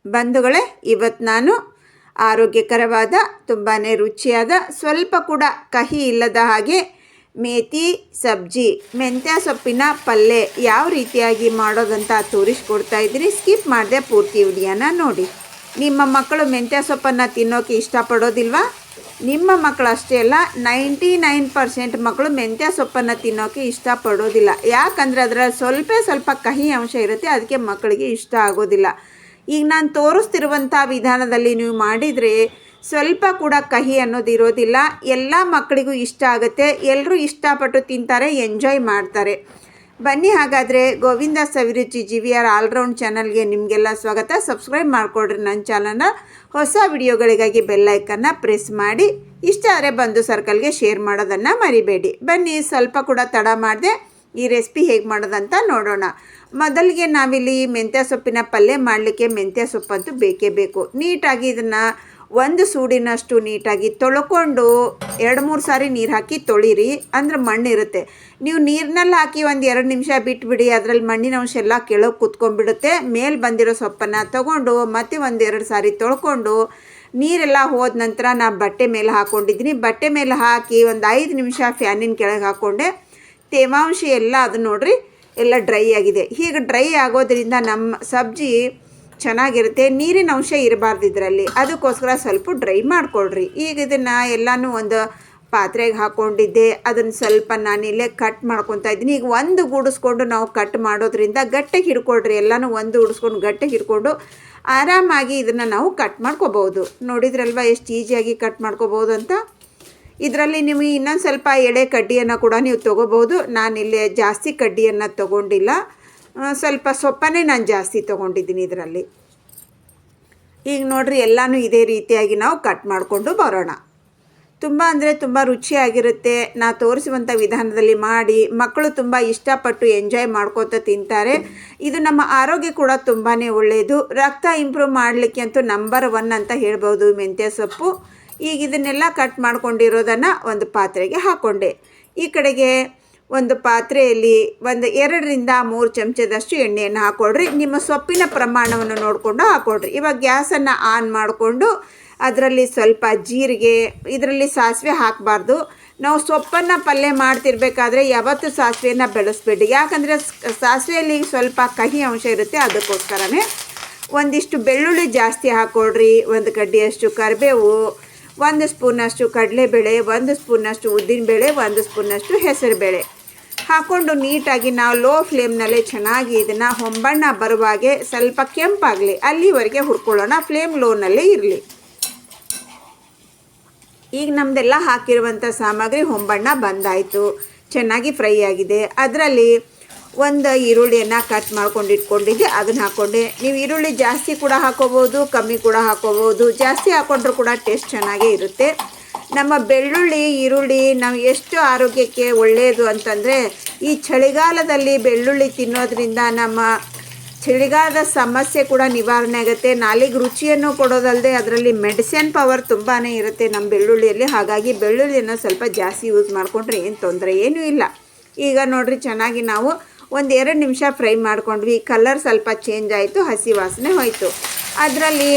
ಬಂಧುಗಳೇ, ಇವತ್ತು ನಾನು ಆರೋಗ್ಯಕರವಾದ ತುಂಬಾ ರುಚಿಯಾದ ಸ್ವಲ್ಪ ಕೂಡ ಕಹಿ ಇಲ್ಲದ ಹಾಗೆ ಮೇಥಿ ಸಬ್ಜಿ ಮೆಂತ್ಯ ಸೊಪ್ಪಿನ ಪಲ್ಯ ಯಾವ ರೀತಿಯಾಗಿ ಮಾಡೋದಂತ ತೋರಿಸ್ಕೊಡ್ತಾ ಇದ್ದೀನಿ. ಸ್ಕಿಪ್ ಮಾಡದೆ ಪೂರ್ತಿ ವಿಡಿಯೋನ ನೋಡಿ. ನಿಮ್ಮ ಮಕ್ಕಳು ಮೆಂತ್ಯ ಸೊಪ್ಪನ್ನು ತಿನ್ನೋಕೆ ಇಷ್ಟಪಡೋದಿಲ್ವಾ? ನಿಮ್ಮ ಮಕ್ಕಳು ಅಷ್ಟೇ ಅಲ್ಲ, 99% ಮಕ್ಕಳು ಮೆಂತ್ಯ ಸೊಪ್ಪನ್ನು ತಿನ್ನೋಕೆ ಇಷ್ಟಪಡೋದಿಲ್ಲ. ಯಾಕಂದರೆ ಅದರಲ್ಲಿ ಸ್ವಲ್ಪ ಕಹಿ ಅಂಶ ಇರುತ್ತೆ, ಅದಕ್ಕೆ ಮಕ್ಕಳಿಗೆ ಇಷ್ಟ ಆಗೋದಿಲ್ಲ. ಈಗ ನಾನು ತೋರಿಸ್ತಿರುವಂಥ ವಿಧಾನದಲ್ಲಿ ನೀವು ಮಾಡಿದರೆ ಸ್ವಲ್ಪ ಕೂಡ ಕಹಿ ಅನ್ನೋದು ಇರೋದಿಲ್ಲ. ಎಲ್ಲ ಮಕ್ಕಳಿಗೂ ಇಷ್ಟ ಆಗುತ್ತೆ, ಎಲ್ಲರೂ ಇಷ್ಟಪಟ್ಟು ತಿಂತಾರೆ, ಎಂಜಾಯ್ ಮಾಡ್ತಾರೆ. ಬನ್ನಿ ಹಾಗಾದರೆ ಗೋವಿಂದ ಸವಿರುಚಿ GVR ಆಲ್ರೌಂಡ್ ಚಾನಲ್ಗೆ ನಿಮಗೆಲ್ಲ ಸ್ವಾಗತ. ಸಬ್ಸ್ಕ್ರೈಬ್ ಮಾಡಿಕೊಡ್ರಿ ನನ್ನ ಚಾನಲ್ನ. ಹೊಸ ವಿಡಿಯೋಗಳಿಗಾಗಿ ಬೆಲ್ಲೈಕನ್ನ ಪ್ರೆಸ್ ಮಾಡಿ, ಇಷ್ಟ ಆದರೆ ಬಂದು ಸರ್ಕಲ್ಗೆ ಶೇರ್ ಮಾಡೋದನ್ನು ಮರಿಬೇಡಿ. ಬನ್ನಿ ಸ್ವಲ್ಪ ಕೂಡ ತಡ ಮಾಡದೆ ಈ ರೆಸಿಪಿ ಹೇಗೆ ಮಾಡೋದಂತ ನೋಡೋಣ. ಮೊದಲಿಗೆ ನಾವಿಲ್ಲಿ ಮೆಂತ್ಯ ಸೊಪ್ಪಿನ ಪಲ್ಯ ಮಾಡಲಿಕ್ಕೆ ಮೆಂತ್ಯ ಸೊಪ್ಪಂತೂ ಬೇಕೇ ಬೇಕು. ನೀಟಾಗಿ ಇದನ್ನು ಒಂದು ಸೂಡಿನಷ್ಟು ನೀಟಾಗಿ ತೊಳ್ಕೊಂಡು 2-3 ಸಾರಿ ನೀರು ಹಾಕಿ ತೊಳಿರಿ, ಅಂದ್ರೆ ಮಣ್ಣಿರುತ್ತೆ. ನೀವು ನೀರಿನಲ್ಲಿ ಹಾಕಿ ಒಂದು 2 ನಿಮಿಷ ಬಿಟ್ಬಿಡಿ, ಅದರಲ್ಲಿ ಮಣ್ಣಿನ ಅಂಶ ಎಲ್ಲ ಕೆಳಗೆ ಕುತ್ಕೊಂಡ್ಬಿಡುತ್ತೆ. ಮೇಲೆ ಬಂದಿರೋ ಸೊಪ್ಪನ್ನು ತೊಗೊಂಡು ಮತ್ತೆ 1-2 ಸಾರಿ ತೊಳ್ಕೊಂಡು ನೀರೆಲ್ಲ ಹೋದ ನಂತರ ನಾನು ಬಟ್ಟೆ ಮೇಲೆ ಹಾಕ್ಕೊಂಡಿದ್ದೀನಿ. ಬಟ್ಟೆ ಮೇಲೆ ಹಾಕಿ ಒಂದು 5 ನಿಮಿಷ ಫ್ಯಾನಿನ ಕೆಳಗೆ ಹಾಕ್ಕೊಂಡೆ. ತೇವಾಂಶ ಎಲ್ಲ ಅದು ನೋಡ್ರಿ ಎಲ್ಲ ಡ್ರೈ ಆಗಿದೆ. ಹೀಗೆ ಡ್ರೈ ಆಗೋದ್ರಿಂದ ನಮ್ಮ ಸಬ್ಜಿ ಚೆನ್ನಾಗಿರುತ್ತೆ, ನೀರಿನ ಅಂಶ ಇರಬಾರ್ದು ಇದರಲ್ಲಿ. ಅದಕ್ಕೋಸ್ಕರ ಸ್ವಲ್ಪ ಡ್ರೈ ಮಾಡಿಕೊಳ್ರಿ. ಈಗ ಇದನ್ನು ಎಲ್ಲನೂ ಒಂದು ಪಾತ್ರೆಗೆ ಹಾಕ್ಕೊಂಡಿದ್ದೆ. ಅದನ್ನು ಸ್ವಲ್ಪ ನಾನಿಲ್ಲೇ ಕಟ್ ಮಾಡ್ಕೊತಾ ಇದ್ದೀನಿ. ಈಗ ಒಂದು ಗೂಡಿಸ್ಕೊಂಡು ನಾವು ಕಟ್ ಮಾಡೋದ್ರಿಂದ ಗಟ್ಟಿಗೆ ಹಿಡ್ಕೊಳ್ರಿ. ಎಲ್ಲನೂ ಒಂದು ಉಡಿಸ್ಕೊಂಡು ಗಟ್ಟಿಗೆ ಹಿಡ್ಕೊಂಡು ಆರಾಮಾಗಿ ಇದನ್ನು ನಾವು ಕಟ್ ಮಾಡ್ಕೋಬೋದು. ನೋಡಿದ್ರಲ್ವ ಎಷ್ಟು ಈಸಿಯಾಗಿ ಕಟ್ ಮಾಡ್ಕೋಬೋದು ಅಂತ. ಇದರಲ್ಲಿ ನಿಮಗೆ ಇನ್ನೊಂದು ಸ್ವಲ್ಪ ಎಳೆ ಕಡ್ಡಿಯನ್ನು ಕೂಡ ನೀವು ತೊಗೋಬೋದು. ನಾನಿಲ್ಲಿ ಜಾಸ್ತಿ ಕಡ್ಡಿಯನ್ನು ತೊಗೊಂಡಿಲ್ಲ, ಸ್ವಲ್ಪ ಸೊಪ್ಪನ್ನೇ ನಾನು ಜಾಸ್ತಿ ತೊಗೊಂಡಿದ್ದೀನಿ ಇದರಲ್ಲಿ. ಈಗ ನೋಡಿರಿ ಎಲ್ಲನೂ ಇದೇ ರೀತಿಯಾಗಿ ನಾವು ಕಟ್ ಮಾಡಿಕೊಂಡು ಬರೋಣ. ತುಂಬ ಅಂದರೆ ತುಂಬ ರುಚಿಯಾಗಿರುತ್ತೆ. ನಾ ತೋರಿಸುವಂಥ ವಿಧಾನದಲ್ಲಿ ಮಾಡಿ ಮಕ್ಕಳು ತುಂಬ ಇಷ್ಟಪಟ್ಟು ಎಂಜಾಯ್ ಮಾಡ್ಕೊತ ತಿಂತಾರೆ. ಇದು ನಮ್ಮ ಆರೋಗ್ಯ ಕೂಡ ತುಂಬಾ ಒಳ್ಳೆಯದು. ರಕ್ತ ಇಂಪ್ರೂವ್ ಮಾಡಲಿಕ್ಕೆ ಅಂತೂ ನಂಬರ್ 1 ಅಂತ ಹೇಳ್ಬೋದು ಮೆಂತ್ಯ ಸೊಪ್ಪು. ಈಗ ಇದನ್ನೆಲ್ಲ ಕಟ್ ಮಾಡ್ಕೊಂಡಿರೋದನ್ನು ಒಂದು ಪಾತ್ರೆಗೆ ಹಾಕ್ಕೊಂಡೆ. ಈ ಕಡೆಗೆ ಒಂದು ಪಾತ್ರೆಯಲ್ಲಿ ಒಂದು 2-3 ಚಮಚದಷ್ಟು ಎಣ್ಣೆಯನ್ನು ಹಾಕ್ಕೊಳ್ರಿ. ನಿಮ್ಮ ಸೊಪ್ಪಿನ ಪ್ರಮಾಣವನ್ನು ನೋಡಿಕೊಂಡು ಹಾಕ್ಕೊಳ್ರಿ. ಇವಾಗ ಗ್ಯಾಸನ್ನು ಆನ್ ಮಾಡಿಕೊಂಡು ಅದರಲ್ಲಿ ಸ್ವಲ್ಪ ಜೀರಿಗೆ, ಇದರಲ್ಲಿ ಸಾಸಿವೆ ಹಾಕಬಾರ್ದು. ನಾವು ಸೊಪ್ಪನ್ನು ಪಲ್ಯ ಮಾಡ್ತಿರ್ಬೇಕಾದ್ರೆ ಯಾವತ್ತೂ ಸಾಸಿವೆಯನ್ನು ಬೆಳೆಸ್ಬೇಡಿ, ಯಾಕಂದರೆ ಸಾಸಿವೆಯಲ್ಲಿ ಸ್ವಲ್ಪ ಕಹಿ ಅಂಶ ಇರುತ್ತೆ. ಅದಕ್ಕೋಸ್ಕರನೇ ಒಂದಿಷ್ಟು ಬೆಳ್ಳುಳ್ಳಿ ಜಾಸ್ತಿ ಹಾಕ್ಕೊಳ್ರಿ, ಒಂದು ಕಡ್ಡಿಯಷ್ಟು ಕರಿಬೇವು, 1 ಸ್ಪೂನಷ್ಟು ಕಡಲೆಬೇಳೆ, 1 ಸ್ಪೂನಷ್ಟು ಉದ್ದಿನಬೇಳೆ, 1 ಸ್ಪೂನಷ್ಟು ಹೆಸರುಬೇಳೆ ಹಾಕ್ಕೊಂಡು ನೀಟಾಗಿ ನಾವು ಲೋ ಫ್ಲೇಮ್ನಲ್ಲೇ ಚೆನ್ನಾಗಿ ಇದನ್ನು ಹೊಂಬಣ್ಣ ಬರುವಾಗೆ ಸ್ವಲ್ಪ ಕೆಂಪಾಗಲಿ ಅಲ್ಲಿವರೆಗೆ ಹುರ್ಕೊಳ್ಳೋಣ. ಫ್ಲೇಮ್ ಲೋನಲ್ಲೇ ಇರಲಿ. ಈಗ ನಮ್ಮದೆಲ್ಲ ಹಾಕಿರುವಂಥ ಸಾಮಗ್ರಿ ಹೊಂಬಣ್ಣ ಬಂದಾಯಿತು, ಚೆನ್ನಾಗಿ ಫ್ರೈ ಆಗಿದೆ. ಅದರಲ್ಲಿ ಒಂದು ಈರುಳ್ಳಿಯನ್ನು ಕಟ್ ಮಾಡ್ಕೊಂಡು ಇಟ್ಕೊಂಡಿದ್ದೆ, ಅದನ್ನು ಹಾಕ್ಕೊಂಡೆ. ನೀವು ಈರುಳ್ಳಿ ಜಾಸ್ತಿ ಕೂಡ ಹಾಕೋಬೋದು, ಕಮ್ಮಿ ಕೂಡ ಹಾಕೋಬೋದು. ಜಾಸ್ತಿ ಹಾಕ್ಕೊಂಡ್ರೂ ಕೂಡ ಟೇಸ್ಟ್ ಚೆನ್ನಾಗೇ ಇರುತ್ತೆ. ನಮ್ಮ ಬೆಳ್ಳುಳ್ಳಿ ಈರುಳ್ಳಿ ನಾವು ಎಷ್ಟು ಆರೋಗ್ಯಕ್ಕೆ ಒಳ್ಳೆಯದು ಅಂತಂದರೆ, ಈ ಚಳಿಗಾಲದಲ್ಲಿ ಬೆಳ್ಳುಳ್ಳಿ ತಿನ್ನೋದ್ರಿಂದ ನಮ್ಮ ಚಳಿಗಾಲದ ಸಮಸ್ಯೆ ಕೂಡ ನಿವಾರಣೆ ಆಗುತ್ತೆ. ನಾಲಿಗೆ ರುಚಿಯನ್ನು ಕೊಡೋದಲ್ಲದೆ ಅದರಲ್ಲಿ ಮೆಡಿಸಿನ್ ಪವರ್ ತುಂಬಾ ಇರುತ್ತೆ ನಮ್ಮ ಬೆಳ್ಳುಳ್ಳಿಯಲ್ಲಿ. ಹಾಗಾಗಿ ಬೆಳ್ಳುಳ್ಳಿಯನ್ನು ಸ್ವಲ್ಪ ಜಾಸ್ತಿ ಯೂಸ್ ಮಾಡಿಕೊಂಡ್ರೆ ಏನು ತೊಂದರೆ ಏನೂ ಇಲ್ಲ. ಈಗ ನೋಡಿರಿ ಚೆನ್ನಾಗಿ ನಾವು 1-2 ನಿಮಿಷ ಫ್ರೈ ಮಾಡ್ಕೊಂಡ್ವಿ. ಕಲರ್ ಸ್ವಲ್ಪ ಚೇಂಜ್ ಆಯಿತು, ಹಸಿ ವಾಸನೆ ಹೋಯಿತು. ಅದರಲ್ಲಿ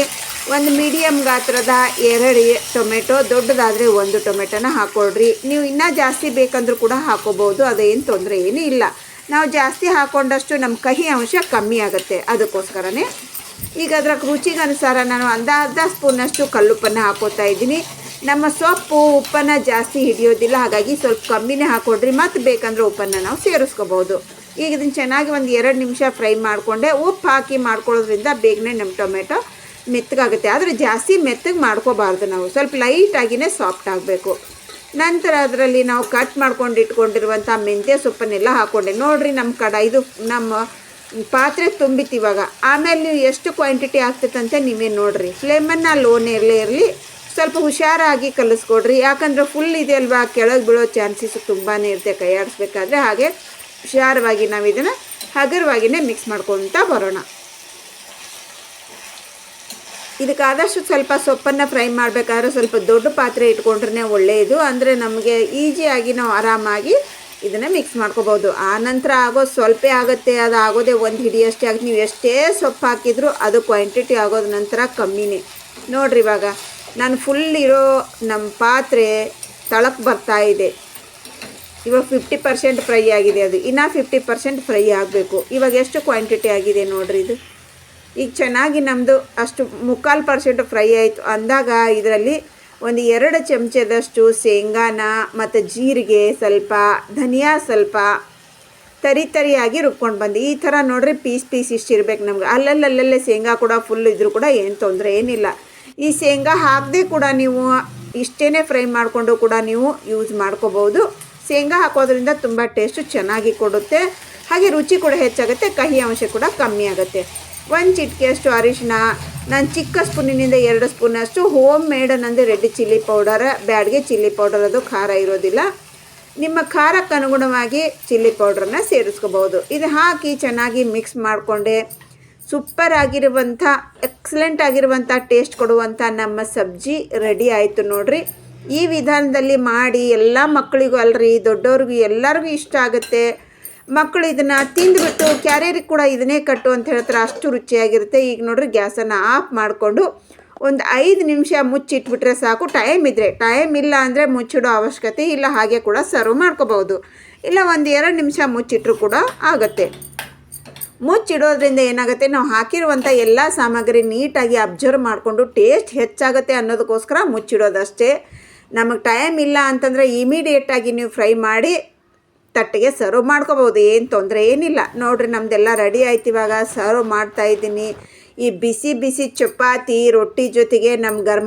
ಒಂದು ಮೀಡಿಯಮ್ ಗಾತ್ರದ 2 ಟೊಮೆಟೊ, ದೊಡ್ಡದಾದರೆ 1 ಟೊಮೆಟೊನ ಹಾಕ್ಕೊಳ್ರಿ. ನೀವು ಇನ್ನೂ ಜಾಸ್ತಿ ಬೇಕಂದ್ರೂ ಕೂಡ ಹಾಕೋಬೋದು, ಅದೇನು ತೊಂದರೆ ಏನೂ ಇಲ್ಲ. ನಾವು ಜಾಸ್ತಿ ಹಾಕ್ಕೊಂಡಷ್ಟು ನಮ್ಮ ಕಹಿ ಅಂಶ ಕಮ್ಮಿ ಆಗುತ್ತೆ, ಅದಕ್ಕೋಸ್ಕರನೇ. ಈಗ ಅದರ ರುಚಿಗೆ ಅನುಸಾರ ನಾನು ಅರ್ಧ ಸ್ಪೂನಷ್ಟು ಕಲ್ಲುಪ್ಪನ್ನು ಹಾಕೋತಾ ಇದ್ದೀನಿ. ನಮ್ಮ ಸೊಪ್ಪು ಉಪ್ಪನ್ನು ಜಾಸ್ತಿ ಹಿಡಿಯೋದಿಲ್ಲ, ಹಾಗಾಗಿ ಸ್ವಲ್ಪ ಕಮ್ಮಿನೇ ಹಾಕ್ಕೊಡ್ರಿ. ಮತ್ತು ಬೇಕಂದ್ರೆ ಉಪ್ಪನ್ನು ನಾವು ಸೇರಿಸ್ಕೋಬೋದು. ಈಗ ಇದನ್ನು ಚೆನ್ನಾಗಿ 1-2 ನಿಮಿಷ ಫ್ರೈ ಮಾಡಿಕೊಂಡೆ. ಉಪ್ಪು ಹಾಕಿ ಮಾಡ್ಕೊಳ್ಳೋದ್ರಿಂದ ಬೇಗನೆ ನಮ್ಮ ಟೊಮೆಟೊ ಮೆತ್ತಗಾಗುತ್ತೆ. ಆದರೆ ಜಾಸ್ತಿ ಮೆತ್ತಗೆ ಮಾಡ್ಕೋಬಾರ್ದು, ನಾವು ಸ್ವಲ್ಪ ಲೈಟಾಗಿಯೇ ಸಾಫ್ಟ್ ಆಗಬೇಕು. ನಂತರ ಅದರಲ್ಲಿ ನಾವು ಕಟ್ ಮಾಡ್ಕೊಂಡು ಇಟ್ಕೊಂಡಿರುವಂಥ ಮೆಂತ್ಯ ಸೊಪ್ಪನ್ನೆಲ್ಲ ಹಾಕ್ಕೊಂಡೆ. ನೋಡಿರಿ ಇದು ನಮ್ಮ ಪಾತ್ರೆ ತುಂಬಿತ್ತು ಇವಾಗ. ಆಮೇಲೆ ನೀವು ಎಷ್ಟು ಕ್ವಾಂಟಿಟಿ ಆಗ್ತೈತಂತೆ ನೀವೇ ನೋಡಿರಿ. ಫ್ಲೇಮನ್ನು ಲೋನಲ್ಲೇ ಇರಲಿ, ಸ್ವಲ್ಪ ಹುಷಾರಾಗಿ ಕಲಿಸ್ಕೊಡ್ರಿ. ಯಾಕಂದರೆ ಫುಲ್ ಇದೆ ಅಲ್ವಾ, ಕೆಳಗೆ ಬೀಳೋ ಚಾನ್ಸಸ್ ತುಂಬಾ ಇರುತ್ತೆ ಕೈ ಆಡಿಸ್ಬೇಕಾದ್ರೆ. ಹಾಗೆ ಹುಷಾರವಾಗಿ ನಾವು ಇದನ್ನು ಹಗುರವಾಗಿಯೇ ಮಿಕ್ಸ್ ಮಾಡ್ಕೊಳ್ತಾ ಬರೋಣ. ಇದಕ್ಕಾದಷ್ಟು ಸ್ವಲ್ಪ ಸೊಪ್ಪನ್ನು ಫ್ರೈ ಮಾಡಬೇಕಾದ್ರೆ ಸ್ವಲ್ಪ ದೊಡ್ಡ ಪಾತ್ರೆ ಇಟ್ಕೊಂಡ್ರೆ ಒಳ್ಳೆಯದು. ಅಂದರೆ ನಮಗೆ ಈಸಿಯಾಗಿ ನಾವು ಆರಾಮಾಗಿ ಇದನ್ನು ಮಿಕ್ಸ್ ಮಾಡ್ಕೋಬೋದು. ಆನಂತರ ಆಗೋದು ಸ್ವಲ್ಪ ಆಗುತ್ತೆ, ಅದು ಆಗೋದೇ ಒಂದು ಹಿಡಿಯಷ್ಟೇ ಆಗುತ್ತೆ. ನೀವು ಎಷ್ಟೇ ಸೊಪ್ಪು ಹಾಕಿದರೂ ಅದು ಕ್ವಾಂಟಿಟಿ ಆಗೋದ ನಂತರ ಕಮ್ಮಿನೇ. ನೋಡಿರಿ, ಇವಾಗ ನಾನು ಫುಲ್ ಇರೋ ನಮ್ಮ ಪಾತ್ರೆ ತಳಕ್ಕೆ ಬರ್ತಾ ಇದೆ. ಇವಾಗ 50% ಫ್ರೈ ಆಗಿದೆ, ಅದು ಇನ್ನೂ 50% ಫ್ರೈ ಆಗಬೇಕು. ಇವಾಗ ಎಷ್ಟು ಕ್ವಾಂಟಿಟಿ ಆಗಿದೆ ನೋಡಿರಿ ಇದು. ಈಗ ಚೆನ್ನಾಗಿ ನಮ್ಮದು ಅಷ್ಟು 3/4% ಫ್ರೈ ಆಯಿತು ಅಂದಾಗ ಇದರಲ್ಲಿ ಒಂದು 2 ಚಮಚದಷ್ಟು ಶೇಂಗಾನ ಮತ್ತು ಜೀರಿಗೆ ಸ್ವಲ್ಪ, ಧನಿಯಾ ಸ್ವಲ್ಪ ತರಿಯಾಗಿ ರುಬ್ಕೊಂಡು ಬಂದು ಈ ಥರ ನೋಡಿರಿ ಪೀಸ್ ಇಷ್ಟಿರ್ಬೇಕು ನಮ್ಗೆ. ಅಲ್ಲಲ್ಲೇ ಶೇಂಗಾ ಕೂಡ ಫುಲ್ ಇದ್ರೂ ಕೂಡ ಏನು ತೊಂದರೆ ಏನಿಲ್ಲ. ಈ ಶೇಂಗಾ ಹಾಕದೆ ಕೂಡ ನೀವು ಇಷ್ಟೇ ಫ್ರೈ ಮಾಡಿಕೊಂಡು ಕೂಡ ನೀವು ಯೂಸ್ ಮಾಡ್ಕೋಬೋದು. ಶೇಂಗಾ ಹಾಕೋದ್ರಿಂದ ತುಂಬ ಟೇಸ್ಟು ಚೆನ್ನಾಗಿ ಕೊಡುತ್ತೆ, ಹಾಗೆ ರುಚಿ ಕೂಡ ಹೆಚ್ಚಾಗುತ್ತೆ, ಕಹಿ ಅಂಶ ಕೂಡ ಕಮ್ಮಿ ಆಗುತ್ತೆ. 1 ಚಿಟಿಕೆಯಷ್ಟು ಅರಿಶಿನ, ನಾನು ಚಿಕ್ಕ ಸ್ಪೂನಿನಿಂದ 2 ಸ್ಪೂನಷ್ಟು ಹೋಮ್ ಮೇಡ್ ಅನ್ನಂದರೆ red chilli powder, Byadgi chilli powder, ಅದು ಖಾರ ಇರೋದಿಲ್ಲ. ನಿಮ್ಮ ಖಾರಕ್ಕೆ ಅನುಗುಣವಾಗಿ ಚಿಲ್ಲಿ ಪೌಡ್ರನ್ನ ಸೇರಿಸ್ಕೋಬೋದು. ಇದು ಹಾಕಿ ಚೆನ್ನಾಗಿ ಮಿಕ್ಸ್ ಮಾಡಿಕೊಂಡೆ ಸೂಪರ್ ಆಗಿರುವಂಥ ಎಕ್ಸಲೆಂಟ್ ಆಗಿರುವಂಥ ಟೇಸ್ಟ್ ಕೊಡುವಂಥ ನಮ್ಮ ಸಬ್ಜಿ ರೆಡಿ ಆಯಿತು ನೋಡಿರಿ. ಈ ವಿಧಾನದಲ್ಲಿ ಮಾಡಿ ಎಲ್ಲ ಮಕ್ಕಳಿಗೂ ಅಲ್ರಿ ದೊಡ್ಡವ್ರಿಗೂ ಎಲ್ಲರಿಗೂ ಇಷ್ಟ ಆಗುತ್ತೆ. ಮಕ್ಕಳು ಇದನ್ನು ತಿಂದುಬಿಟ್ಟು ಕ್ಯಾರಿಯರಿಗೆ ಕೂಡ ಇದನ್ನೇ ಕಟ್ಟು ಅಂತ ಹೇಳ್ತಾರೆ, ಅಷ್ಟು ರುಚಿಯಾಗಿರುತ್ತೆ. ಈಗ ನೋಡಿರಿ ಗ್ಯಾಸನ್ನು ಆಫ್ ಮಾಡಿಕೊಂಡು ಒಂದು 5 ನಿಮಿಷ ಮುಚ್ಚಿಟ್ಬಿಟ್ರೆ ಸಾಕು. ಟೈಮ್ ಇದ್ದರೆ, ಟೈಮ್ ಇಲ್ಲ ಅಂದರೆ ಮುಚ್ಚಿಡೋ ಅವಶ್ಯಕತೆ ಇಲ್ಲ, ಹಾಗೆ ಕೂಡ ಸರ್ವ್ ಮಾಡ್ಕೋಬೋದು. ಇಲ್ಲ 1-2 ನಿಮಿಷ ಮುಚ್ಚಿಟ್ರೂ ಕೂಡ ಆಗುತ್ತೆ. ಮುಚ್ಚಿಡೋದ್ರಿಂದ ಏನಾಗುತ್ತೆ, ನಾವು ಹಾಕಿರುವಂಥ ಎಲ್ಲ ಸಾಮಗ್ರಿ ನೀಟಾಗಿ ಅಬ್ಸರ್ವ್ ಮಾಡಿಕೊಂಡು ಟೇಸ್ಟ್ ಹೆಚ್ಚಾಗುತ್ತೆ ಅನ್ನೋದಕ್ಕೋಸ್ಕರ ಮುಚ್ಚಿಡೋದಷ್ಟೇ. ನಮಗೆ ಟೈಮ್ ಇಲ್ಲ ಅಂತಂದರೆ ಇಮಿಡಿಯೇಟಾಗಿ ನೀವು ಫ್ರೈ ಮಾಡಿ ತಟ್ಟೆಗೆ ಸರ್ವ್ ಮಾಡ್ಕೋಬೋದು, ಏನು ತೊಂದರೆ ಏನಿಲ್ಲ. ನೋಡಿರಿ ನಮ್ಮದೆಲ್ಲ ರೆಡಿ ಆಯ್ತು. ಇವಾಗ ಸರ್ವ್ ಮಾಡ್ತಾಯಿದ್ದೀನಿ. ಈ ಬಿಸಿ ಚಪಾತಿ ರೊಟ್ಟಿ ಜೊತೆಗೆ ನಮ್ಮ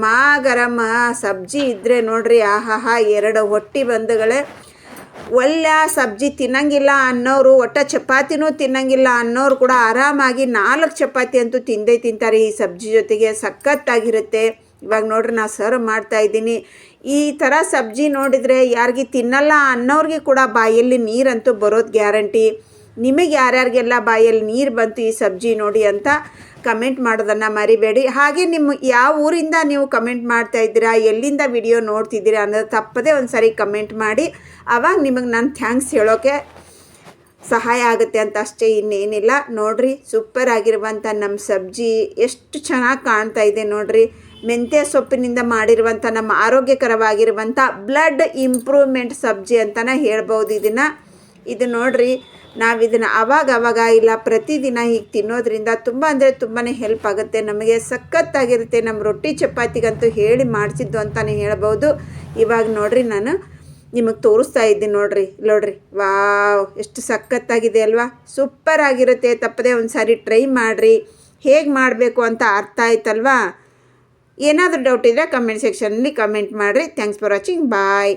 ಗರಮ ಸಬ್ಜಿ ಇದ್ದರೆ ನೋಡಿರಿ, ಆಹಾಹಾ 2 ಹೊಟ್ಟೆ ಬಂದುಗಳೇ. ಒಳ್ಳೆ ಸಬ್ಜಿ ತಿನ್ನಂಗಿಲ್ಲ ಅನ್ನೋರು, ಒಟ್ಟ ಚಪಾತಿನೂ ತಿನ್ನಂಗಿಲ್ಲ ಅನ್ನೋರು ಕೂಡ ಆರಾಮಾಗಿ 4 ಚಪಾತಿ ಅಂತೂ ತಿಂತಾರೆ ಈ ಸಬ್ಜಿ ಜೊತೆಗೆ. ಸಖತ್ತಾಗಿರುತ್ತೆ. ಇವಾಗ ನೋಡ್ರಿ ನಾನು ಸರ್ವ್ ಮಾಡ್ತಾಯಿದ್ದೀನಿ. ಈ ಥರ ಸಬ್ಜಿ ನೋಡಿದರೆ ಯಾರಿಗೆ ತಿನ್ನಲ್ಲ ಅನ್ನೋರಿಗೆ ಕೂಡ ಬಾಯಲ್ಲಿ ನೀರಂತೂ ಬರೋದು ಗ್ಯಾರಂಟಿ. ನಿಮಗೆ ಯಾರ್ಯಾರಿಗೆಲ್ಲ ಬಾಯಲ್ಲಿ ನೀರು ಬಂತು ಈ ಸಬ್ಜಿ ನೋಡಿ ಅಂತ ಕಮೆಂಟ್ ಮಾಡೋದನ್ನು ಮರಿಬೇಡಿ. ಹಾಗೆ ನಿಮ್ಮ ಯಾವ ಊರಿಂದ ನೀವು ಕಮೆಂಟ್ ಮಾಡ್ತಾಯಿದ್ದೀರಾ, ಎಲ್ಲಿಂದ ವಿಡಿಯೋ ನೋಡ್ತಿದ್ದೀರಾ ಅನ್ನೋದು ತಪ್ಪದೇ ಒಂದು ಸಾರಿ ಕಮೆಂಟ್ ಮಾಡಿ. ಆವಾಗ ನಿಮಗೆ ನಾನು ಥ್ಯಾಂಕ್ಸ್ ಹೇಳೋಕ್ಕೆ ಸಹಾಯ ಆಗುತ್ತೆ ಅಂತ ಅಷ್ಟೇ, ಇನ್ನೇನಿಲ್ಲ. ನೋಡಿರಿ ಸೂಪರ್ ಆಗಿರುವಂಥ ನಮ್ಮ ಸಬ್ಜಿ ಎಷ್ಟು ಚೆನ್ನಾಗಿ ಕಾಣ್ತಾ ಇದೆ ನೋಡಿರಿ. ಮೆಂತ್ಯ ಸೊಪ್ಪಿನಿಂದ ಮಾಡಿರುವಂಥ ನಮ್ಮ ಆರೋಗ್ಯಕರವಾಗಿರುವಂಥ ಬ್ಲಡ್ ಇಂಪ್ರೂವ್ಮೆಂಟ್ ಸಬ್ಜಿ ಅಂತಲೇ ಹೇಳ್ಬೋದು ಇದನ್ನು. ಇದು ನೋಡಿರಿ, ನಾವಿದನ್ನು ಅವಾಗ ಇಲ್ಲ ಪ್ರತಿದಿನ ಹೀಗೆ ತಿನ್ನೋದ್ರಿಂದ ತುಂಬ ಅಂದರೆ ತುಂಬಾ ಹೆಲ್ಪ್ ಆಗುತ್ತೆ ನಮಗೆ. ಸಖತ್ತಾಗಿರುತ್ತೆ. ನಮ್ಮ ರೊಟ್ಟಿ ಚಪಾತಿಗಂತೂ ಹೇಳಿ ಮಾಡಿಸಿದ್ದು ಅಂತಲೇ ಹೇಳ್ಬೋದು. ಇವಾಗ ನೋಡಿರಿ ನಾನು ನಿಮಗೆ ತೋರಿಸ್ತಾ ಇದ್ದೀನಿ ನೋಡ್ರಿ ವಾವ್ ಎಷ್ಟು ಸಖತ್ತಾಗಿದೆ ಅಲ್ವಾ. ಸೂಪರ್ ಆಗಿರುತ್ತೆ. ತಪ್ಪದೆ ಒಂದು ಸಾರಿ ಟ್ರೈ ಮಾಡಿರಿ. ಹೇಗೆ ಮಾಡಬೇಕು ಅಂತ ಅರ್ಥ ಆಯ್ತಲ್ವಾ. ಏನಾದರೂ ಡೌಟ್ ಇದ್ದರೆ ಕಮೆಂಟ್ ಸೆಕ್ಷನಲ್ಲಿ ಕಮೆಂಟ್ ಮಾಡಿರಿ. Thanks for watching. ಬಾಯ್.